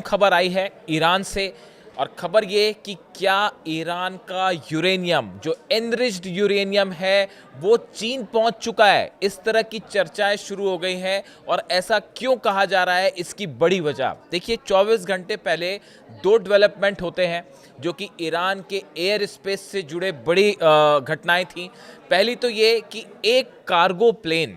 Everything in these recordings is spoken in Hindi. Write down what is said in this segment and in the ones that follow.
खबर आई है ईरान से और खबर ये कि क्या ईरान का यूरेनियम जो एनरिच्ड यूरेनियम है वो चीन पहुंच चुका है। इस तरह की चर्चाएं शुरू हो गई हैं और ऐसा क्यों कहा जा रहा है, इसकी बड़ी वजह देखिए। 24 घंटे पहले दो डेवलपमेंट होते हैं जो कि ईरान के एयर स्पेस से जुड़े बड़ी घटनाएं थी। पहली तो ये कि एक कार्गो प्लेन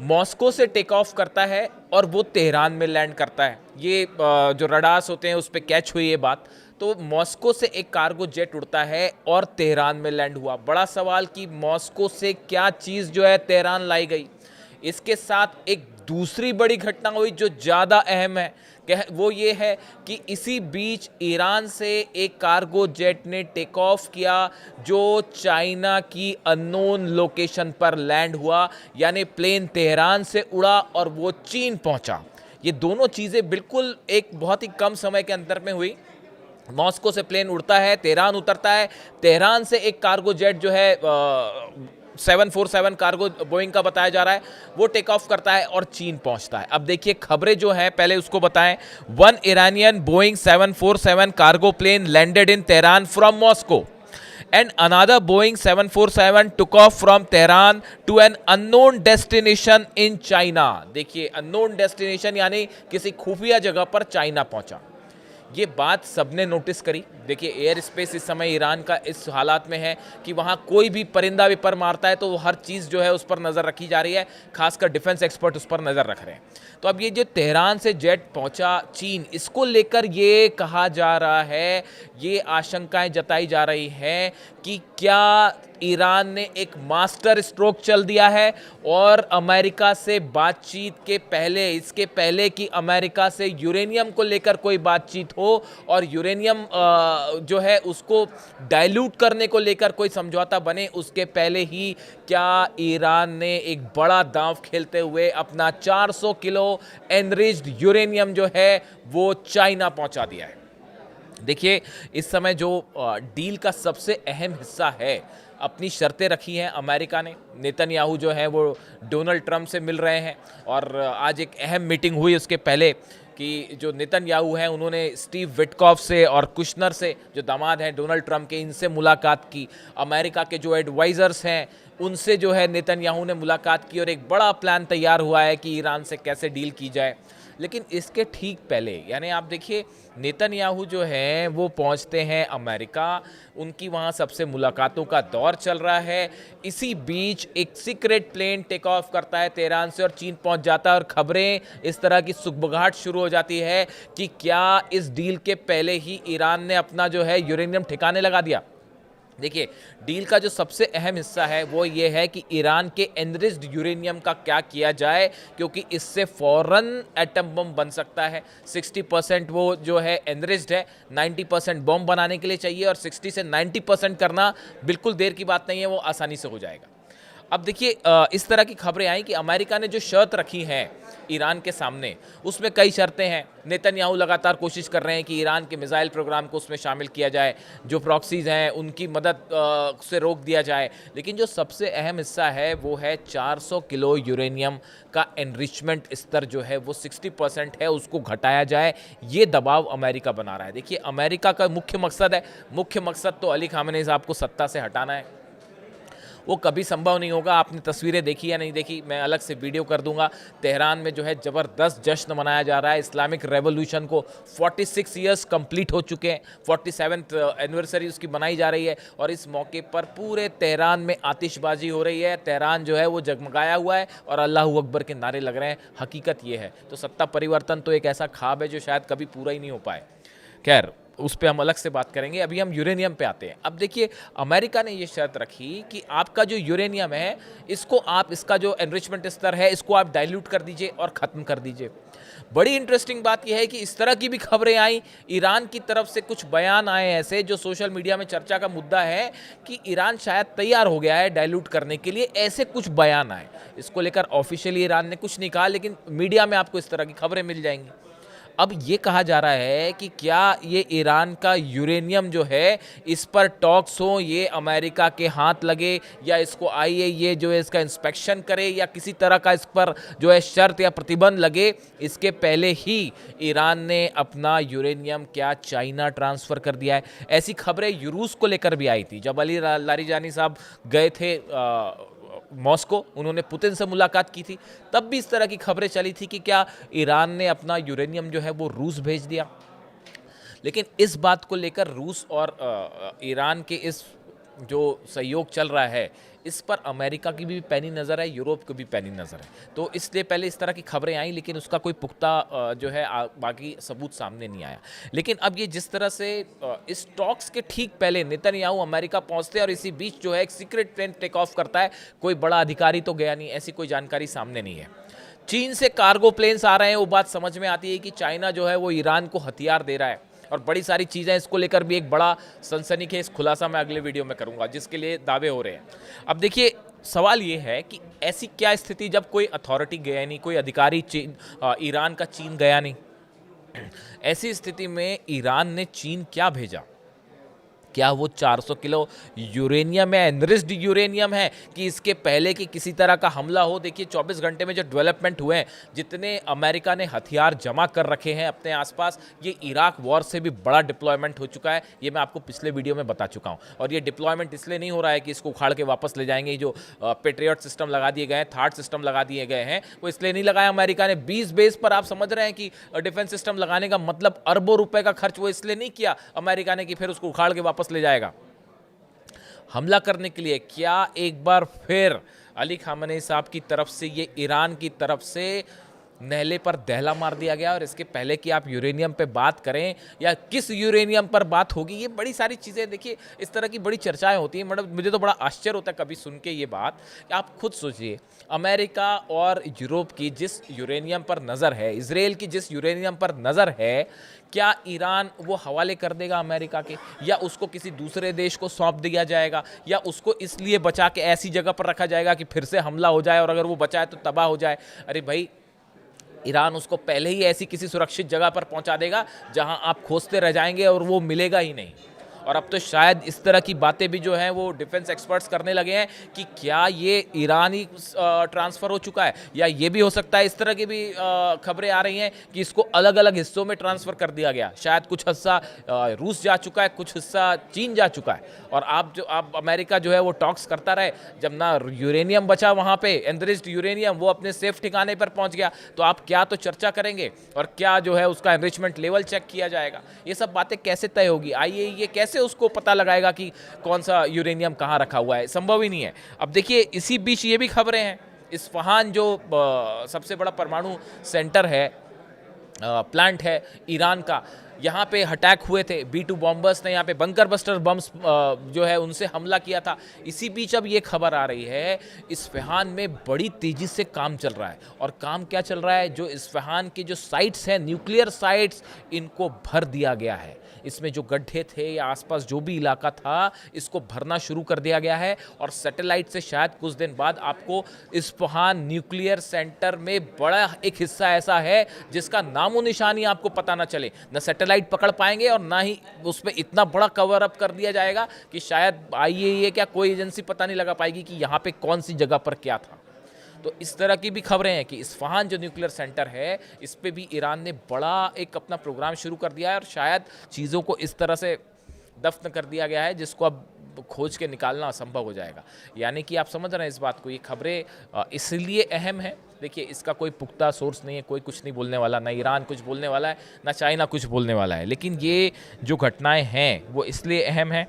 मॉस्को से टेक ऑफ करता है और वो तेहरान में लैंड करता है। ये जो रडार्स होते हैं उस पर कैच हुई ये बात। तो मॉस्को से एक कार्गो जेट उड़ता है और तेहरान में लैंड हुआ। बड़ा सवाल कि मॉस्को से क्या चीज़ जो है तेहरान लाई गई। इसके साथ एक दूसरी बड़ी घटना हुई जो ज़्यादा अहम है, वो ये है कि इसी बीच ईरान से एक कार्गो जेट ने टेक ऑफ किया जो चाइना की अननोन लोकेशन पर लैंड हुआ, यानी प्लेन तेहरान से उड़ा और वो चीन पहुंचा। ये दोनों चीज़ें बिल्कुल एक बहुत ही कम समय के अंतर में हुई। मॉस्को से प्लेन उड़ता है, तेहरान उतरता है, तेहरान से एक कार्गो जेट जो है 747 कार्गो बोइंग का बताया जा रहा है वो टेक ऑफ करता है और चीन पहुंचता है। अब देखिए खबरें जो हैं पहले उसको बताएं। One Iranian Boeing 747 cargo plane landed in Tehran from Moscow and another Boeing 747 took off from Tehran to an unknown destination in China। देखिए unknown destination यानी किसी खुफिया जगह पर चाइना पहुंचा। ये बात सबने नोटिस करी। देखिए एयर स्पेस इस समय ईरान का इस हालात में है कि वहाँ कोई भी परिंदा भी पर मारता है तो हर चीज़ जो है उस पर नज़र रखी जा रही है, खासकर डिफेंस एक्सपर्ट उस पर नज़र रख रहे हैं। तो अब ये जो तेहरान से जेट पहुँचा चीन, इसको लेकर ये कहा जा रहा है, ये आशंकाएं जताई जा रही हैं कि क्या ईरान ने एक मास्टर स्ट्रोक चल दिया है और अमेरिका से बातचीत के पहले, इसके पहले कि अमेरिका से यूरेनियम को लेकर कोई बातचीत हो और यूरेनियम जो है उसको डाइल्यूट करने को लेकर कोई समझौता बने, उसके पहले ही क्या ईरान ने एक बड़ा दांव खेलते हुए अपना 400 किलो एनरिच्ड यूरेनियम जो है वो चाइना पहुंचा दिया है। देखिए इस समय जो डील का सबसे अहम हिस्सा है, अपनी शर्तें रखी हैं अमेरिका ने। नेतन्याहू जो है वो डोनाल्ड ट्रंप से मिल रहे हैं और आज एक अहम मीटिंग हुई उसके पहले कि जो नेतन्याहू हैं उन्होंने स्टीव विटकॉफ से और कुशनर से, जो दामाद हैं डोनाल्ड ट्रंप के, इनसे मुलाकात की। अमेरिका के जो एडवाइज़र्स हैं उनसे जो है नेतन्याहू ने मुलाकात की और एक बड़ा प्लान तैयार हुआ है कि ईरान से कैसे डील की जाए। लेकिन इसके ठीक पहले यानी आप देखिए नेतन्याहू जो है वो पहुंचते हैं अमेरिका, उनकी वहां सबसे मुलाकातों का दौर चल रहा है। इसी बीच एक सीक्रेट प्लेन टेक ऑफ करता है तेहरान से और चीन पहुंच जाता है और खबरें इस तरह की सुगबुगाहट शुरू हो जाती है कि क्या इस डील के पहले ही ईरान ने अपना जो है यूरेनियम ठिकाने लगा दिया। देखिए डील का जो सबसे अहम हिस्सा है वो ये है कि ईरान के एनरिच्ड यूरेनियम का क्या किया जाए, क्योंकि इससे फौरन एटम बम बन सकता है। 60% वो जो है एनरिच्ड है, 90% बम बनाने के लिए चाहिए और 60 से 90% करना बिल्कुल देर की बात नहीं है, वो आसानी से हो जाएगा। अब देखिए इस तरह की खबरें आई कि अमेरिका ने जो शर्त रखी है ईरान के सामने उसमें कई शर्तें हैं। नेतन्याहू लगातार कोशिश कर रहे हैं कि ईरान के मिसाइल प्रोग्राम को उसमें शामिल किया जाए, जो प्रॉक्सीज हैं उनकी मदद से रोक दिया जाए। लेकिन जो सबसे अहम हिस्सा है वो है 400 किलो यूरेनियम का एनरिचमेंट स्तर जो है वो 60% है, उसको घटाया जाए। ये दबाव अमेरिका बना रहा है। देखिए अमेरिका का मुख्य मकसद है, मुख्य मकसद तो अली खामेनी साहब को सत्ता से हटाना है। वो कभी संभव नहीं होगा। आपने तस्वीरें देखी या नहीं देखी, मैं अलग से वीडियो कर दूंगा। तेहरान में जो है ज़बरदस्त जश्न मनाया जा रहा है। इस्लामिक रेवोल्यूशन को 46 ईयर्स कंप्लीट हो चुके हैं, 47th एनिवर्सरी उसकी मनाई जा रही है और इस मौके पर पूरे तेहरान में आतिशबाजी हो रही है। तेहरान जो है वो जगमगाया हुआ है और अल्लाहू अकबर के नारे लग रहे हैं। हकीकत ये है। तो सत्ता परिवर्तन तो एक ऐसा ख्वाब है जो शायद कभी पूरा ही नहीं हो पाए। खैर उस पर हम अलग से बात करेंगे। अभी हम यूरेनियम पे आते हैं। अब देखिए अमेरिका ने ये शर्त रखी कि आपका जो यूरेनियम है इसको आप, इसका जो एनरिचमेंट स्तर है इसको आप डाइल्यूट कर दीजिए और ख़त्म कर दीजिए। बड़ी इंटरेस्टिंग बात यह है कि इस तरह की भी खबरें आई, ईरान की तरफ से कुछ बयान आए ऐसे जो सोशल मीडिया में चर्चा का मुद्दा है कि ईरान शायद तैयार हो गया है डाइल्यूट करने के लिए। ऐसे कुछ बयान आए, इसको लेकर ऑफिशियली ईरान ने कुछ नहीं कहा, लेकिन मीडिया में आपको इस तरह की खबरें मिल जाएंगी। अब ये कहा जा रहा है कि क्या ये ईरान का यूरेनियम जो है इस पर टॉक्स हो, ये अमेरिका के हाथ लगे या इसको आईएईए जो है इसका इंस्पेक्शन करे या किसी तरह का इस पर जो है शर्त या प्रतिबंध लगे, इसके पहले ही ईरान ने अपना यूरेनियम क्या चाइना ट्रांसफ़र कर दिया है। ऐसी खबरें रूस को लेकर भी आई थी जब अली लारीजानी साहब गए थे मॉस्को, उन्होंने पुतिन से मुलाकात की थी, तब भी इस तरह की खबरें चली थी कि क्या ईरान ने अपना यूरेनियम जो है वो रूस भेज दिया। लेकिन इस बात को लेकर रूस और ईरान के इस जो सहयोग चल रहा है, इस पर अमेरिका की भी पैनी नज़र है, यूरोप की भी पैनी नज़र है। तो इसलिए पहले इस तरह की खबरें आई, लेकिन उसका कोई पुख्ता जो है बाकी सबूत सामने नहीं आया। लेकिन अब ये जिस तरह से इस टॉक्स के ठीक पहले नेतन्याहू अमेरिका पहुंचते हैं और इसी बीच जो है एक सीक्रेट प्लेन टेक ऑफ करता है, कोई बड़ा अधिकारी तो गया नहीं, ऐसी कोई जानकारी सामने नहीं है। चीन से कार्गो प्लेन्स आ रहे हैं, वो बात समझ में आती है कि चाइना जो है वो ईरान को हथियार दे रहा है और बड़ी सारी चीज़ें, इसको लेकर भी एक बड़ा सनसनीखेज खुलासा मैं अगले वीडियो में करूंगा, जिसके लिए दावे हो रहे हैं। अब देखिए, सवाल ये है कि ऐसी क्या स्थिति जब कोई अथॉरिटी गया नहीं, कोई अधिकारी चीन ईरान का चीन गया नहीं, ऐसी स्थिति में ईरान ने चीन क्या भेजा? क्या वो 400 किलो यूरेनियम है, एनरिच्ड यूरेनियम है, कि इसके पहले कि किसी तरह का हमला हो? देखिए 24 घंटे में जो डेवलपमेंट हुए हैं, जितने अमेरिका ने हथियार जमा कर रखे हैं अपने आसपास, ये इराक वॉर से भी बड़ा डिप्लॉयमेंट हो चुका है। ये मैं आपको पिछले वीडियो में बता चुका हूँ। और ये डिप्लॉयमेंट इसलिए नहीं हो रहा है कि इसको उखाड़ के वापस ले जाएंगे। जो पेट्रियट सिस्टम लगा दिए गए हैं, थार्ड सिस्टम लगा दिए गए हैं, वो इसलिए नहीं लगाया अमेरिका ने 20 बेस पर। आप समझ रहे हैं कि डिफेंस सिस्टम लगाने का मतलब अरबों रुपए का खर्च वो इसलिए नहीं किया अमेरिका ने कि फिर उसको उखाड़ के वापस ले जाएगा। हमला करने के लिए क्या एक बार फिर अली खामेनी साहब की तरफ से ये ईरान की तरफ से नहले पर दहला मार दिया गया? और इसके पहले कि आप यूरेनियम पे बात करें या किस यूरेनियम पर बात होगी, ये बड़ी सारी चीज़ें, देखिए इस तरह की बड़ी चर्चाएं होती हैं। मतलब मुझे तो बड़ा आश्चर्य होता है कभी सुन के ये बात कि आप खुद सोचिए, अमेरिका और यूरोप की जिस यूरेनियम पर नज़र है, इजराइल की जिस यूरेनियम पर नज़र है, क्या ईरान वो हवाले कर देगा अमेरिका के, या उसको किसी दूसरे देश को सौंप दिया जाएगा, या उसको इसलिए बचा के ऐसी जगह पर रखा जाएगा कि फिर से हमला हो जाए और अगर वो बचाए तो तबाह हो जाए? अरे भाई, ईरान उसको पहले ही ऐसी किसी सुरक्षित जगह पर पहुंचा देगा जहां आप खोजते रह जाएंगे और वो मिलेगा ही नहीं। और अब तो शायद इस तरह की बातें भी जो हैं वो डिफेंस एक्सपर्ट्स करने लगे हैं कि क्या ये ईरानी ट्रांसफ़र हो चुका है, या ये भी हो सकता है, इस तरह की भी खबरें आ रही हैं कि इसको अलग अलग हिस्सों में ट्रांसफ़र कर दिया गया। शायद कुछ हिस्सा रूस जा चुका है, कुछ हिस्सा चीन जा चुका है। और आप अमेरिका जो है वो टॉक्स करता रहे, जब ना यूरेनियम बचा वहाँ पे, एनरिच्ड यूरेनियम, वो अपने सेफ ठिकाने पर पहुँच गया, तो आप क्या तो चर्चा करेंगे और क्या जो है उसका एनरिचमेंट लेवल चेक किया जाएगा? ये सब बातें कैसे तय होगी? आईएईए कैसे उसको पता लगाएगा कि कौन सा यूरेनियम कहाँ रखा हुआ है? संभव ही नहीं है। अब देखिए, इसी बीच ये भी खबरें हैं, इस्फहान जो सबसे बड़ा परमाणु सेंटर है, प्लांट है ईरान का, यहाँ पे अटैक हुए थे। B2 बॉम्बर्स ने यहाँ पे बंकर बस्टर बम्स जो है उनसे हमला किया था। इसी बीच अब ये खबर आ रही है, इस्फहान में बड़ी तेज़ी से काम चल रहा है। और काम क्या चल रहा है? जो इस्फहान के जो साइट्स हैं, न्यूक्लियर साइट्स, इनको भर दिया गया है। इसमें जो गड्ढे थे या आसपास जो भी इलाका था, इसको भरना शुरू कर दिया गया है। और सैटेलाइट से शायद कुछ दिन बाद आपको इस्फहान न्यूक्लियर सेंटर में बड़ा एक हिस्सा ऐसा है जिसका नामो निशानी आपको पता ना चले, न सैटेलाइट पकड़ पाएंगे और ना ही उस पर इतना बड़ा कवर अप कर दिया जाएगा कि शायद आईएईए क्या कोई एजेंसी पता नहीं लगा पाएगी कि यहाँ पे कौन सी जगह पर क्या था। तो इस तरह की भी खबरें हैं कि इस्फहान जो न्यूक्लियर सेंटर है, इस पे भी ईरान ने बड़ा एक अपना प्रोग्राम शुरू कर दिया है और शायद चीज़ों को इस तरह से दफन कर दिया गया है जिसको अब खोज के निकालना असंभव हो जाएगा। यानी कि आप समझ रहे हैं इस बात को, ये खबरें इसलिए अहम है। देखिए, इसका कोई पुख्ता सोर्स नहीं है, कोई कुछ नहीं बोलने वाला, ना ईरान कुछ बोलने वाला है, ना चाइना कुछ बोलने वाला है। लेकिन ये जो घटनाएं हैं वो इसलिए अहम हैं।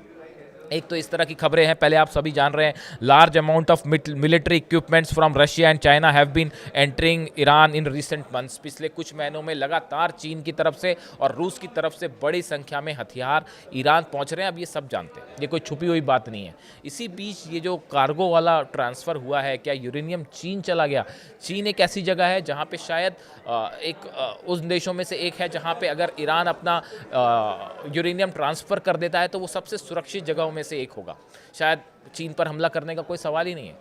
एक तो इस तरह की खबरें हैं, पहले आप सभी जान रहे हैं, large amount of military equipments from Russia and China have been entering Iran in recent months. पिछले कुछ महीनों में लगातार चीन की तरफ से और रूस की तरफ से बड़ी संख्या में हथियार ईरान पहुंच रहे हैं। अब ये सब जानते हैं, ये कोई छुपी हुई बात नहीं है। इसी बीच ये जो कार्गो वाला ट्रांसफ़र हुआ है, क्या यूरेनियम चीन चला गया? चीन एक ऐसी जगह है जहाँ पे शायद उन देशों में से एक है जहाँ पे अगर ईरान अपना यूरेनियम ट्रांसफ़र कर देता है तो वो सबसे सुरक्षित जगहों में से एक होगा। शायद चीन पर हमला करने का कोई सवाल ही नहीं है।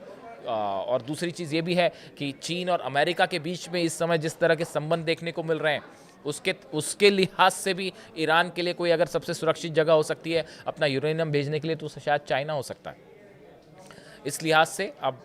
और दूसरी चीज़ ये भी है कि चीन और अमेरिका के बीच में इस समय जिस तरह के संबंध देखने को मिल रहे हैं, उसके उसके लिहाज से भी ईरान के लिए कोई अगर सबसे सुरक्षित जगह हो सकती है अपना यूरेनियम भेजने के लिए तो शायद चाइना हो सकता है। इस लिहाज से अब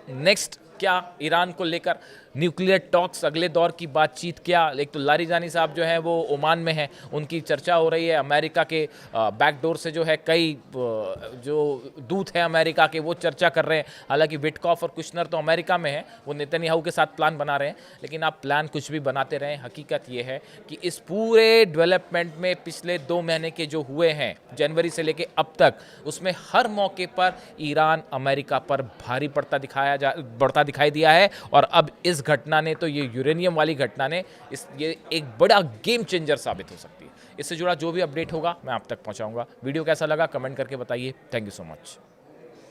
नेक्स्ट क्या ईरान को लेकर न्यूक्लियर टॉक्स, अगले दौर की बातचीत क्या। एक तो लारिजानी साहब जो हैं वो ओमान में हैं, उनकी चर्चा हो रही है। अमेरिका के बैकडोर से जो है कई जो दूत हैं अमेरिका के वो चर्चा कर रहे हैं। हालांकि विटकॉफ और कुशनर तो अमेरिका में हैं, वो नेतन्याहू के साथ प्लान बना रहे हैं। लेकिन आप प्लान कुछ भी बनाते रहें, हकीकत ये है कि इस पूरे डेवलपमेंट में पिछले 2 महीने के जो हुए हैं जनवरी से लेके अब तक, उसमें हर मौके पर ईरान अमेरिका पर भारी बढ़ता दिखाई दिया है। और अब इस घटना ने तो ये यूरेनियम वाली घटना ने ये एक बड़ा गेम चेंजर साबित हो सकती है। इससे जुड़ा जो भी अपडेट होगा मैं आप तक पहुंचाऊंगा। वीडियो कैसा लगा कमेंट करके बताइए। Thank you so much.